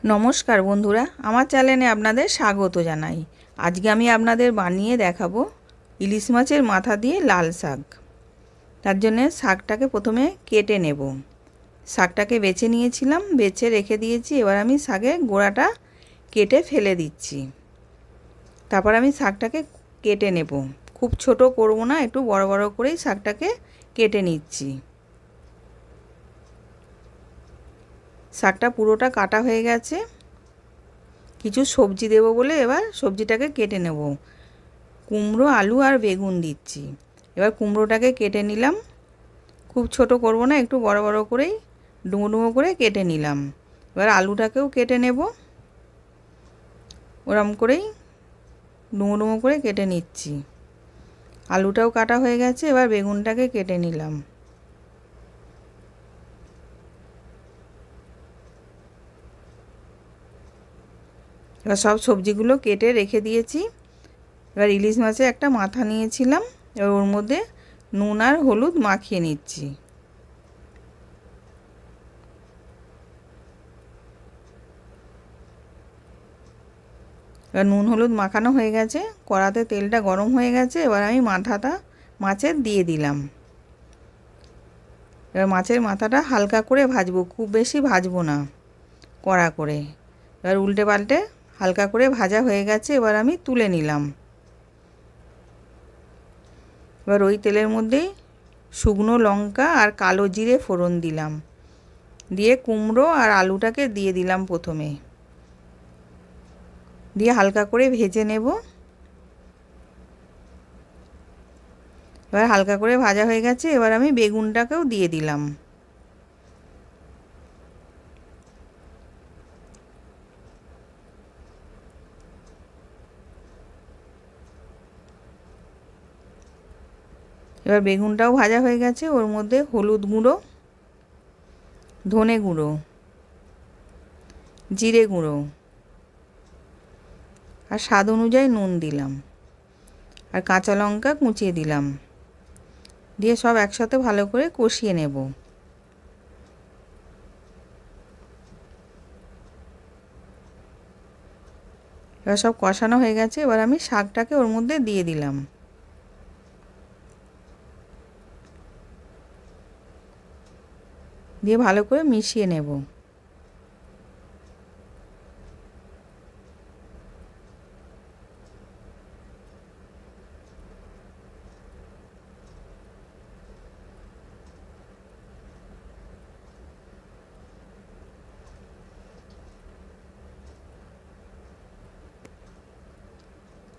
নমস্কার বন্ধুরা, আমার চ্যানেলে আপনাদের স্বাগত জানাই। আজকে আমি আপনাদের বানিয়ে দেখাবো ইলিশ মাছের মাথা দিয়ে লাল শাক। তার জন্য শাকটাকে প্রথমে কেটে নেব। শাকটাকে বেছে নিয়েছিলাম, বেছে রেখে দিয়েছি। এবার আমি শাকের গোড়াটা কেটে ফেলে দিচ্ছি। তারপর আমি শাকটাকে কেটে নেব। খুব ছোট করব না, একটু বড় বড় করেই শাকটাকে কেটে নিচ্ছি। শাকটা পুরোটা কাটা হয়ে গেছে। কিছু সবজি দেব বলে এবার সবজিটাকে কেটে নেব। কুমড়ো, আলু আর বেগুন দিচ্ছি। এবার কুমড়োটাকে কেটে নিলাম। খুব ছোট করব না, একটু বড় বড় করেই ডুমো ডুমো করে কেটে নিলাম। এবার আলুটাকেও কেটে নেব। ওরম করেই ডুমো ডুমো করে কেটে নিচ্ছি। আলুটাও কাটা হয়ে গেছে। এবার বেগুনটাকে কেটে নিলাম। এবার সব সবজিগুলো কেটে রেখে দিয়েছি। এবার ইলিশ মাছের একটা মাথা নিয়েছিলাম, এবার ওর মধ্যে নুন আর হলুদ মাখিয়ে নিচ্ছি। এবার নুন হলুদ মাখানো হয়ে গেছে, কড়াতে তেলটা গরম হয়ে গেছে। এবার আমি মাথাটা মাছের দিয়ে দিলাম। এবার মাছের মাথাটা হালকা করে ভাজবো, খুব বেশি ভাজবো না, কড়া করে। এবার উল্টে পাল্টে হালকা করে ভাজা হয়ে গেছে। এবার আমি তুলে নিলাম। এবার ওই তেলের মধ্যেই শুকনো লঙ্কা আর কালো জিরে ফোড়ন দিলাম, দিয়ে কুমড়ো আর আলুটাকে দিয়ে দিলাম প্রথমে, দিয়ে হালকা করে ভেজে নেব। এবার হালকা করে ভাজা হয়ে গেছে। এবার আমি বেগুনটাকেও দিয়ে দিলাম। এবার বেগুনটাও ভাজা হয়ে গেছে। ওর মধ্যে হলুদ গুঁড়ো, ধনে গুঁড়ো, জিরে গুঁড়ো আর স্বাদ অনুযায়ী নুন দিলাম, আর কাঁচা লঙ্কা কুচিয়ে দিলাম, দিয়ে সব একসাথে ভালো করে কষিয়ে নেব। এবার সব কষানো হয়ে গেছে। এবার আমি শাকটাকে ওর মধ্যে দিয়ে দিলাম, দিয়ে ভালো করে মিশিয়ে নেব।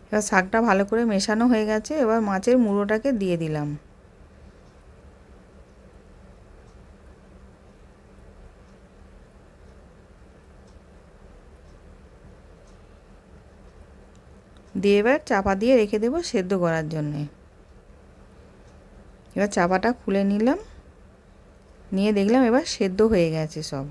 এবার শাকটা ভালো করে মেশানো হয়ে গেছে। এবার মাছের মুড়োটাকে দিয়ে দিলাম। দিয়ে এবার চাপা দিয়ে রেখে দেবো সেদ্ধ করার জন্যে। এবার চাপাটা খুলে নিলাম, নিয়ে দেখলাম এবার সেদ্ধ হয়ে গেছে সব।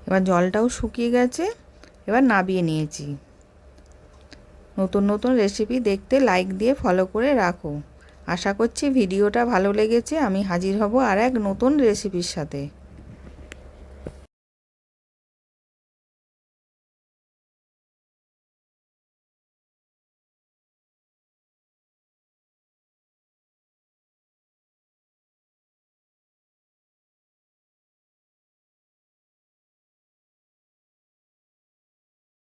এবার জলটাও শুকিয়ে গেছে। এবার নাবিয়ে নিয়েছি। নতুন নতুন রেসিপি দেখতে লাইক দিয়ে ফলো করে রাখো। আশা করছি ভিডিওটা ভালো লেগেছে। আমি হাজির হব আর এক নতুন রেসিপির সাথে।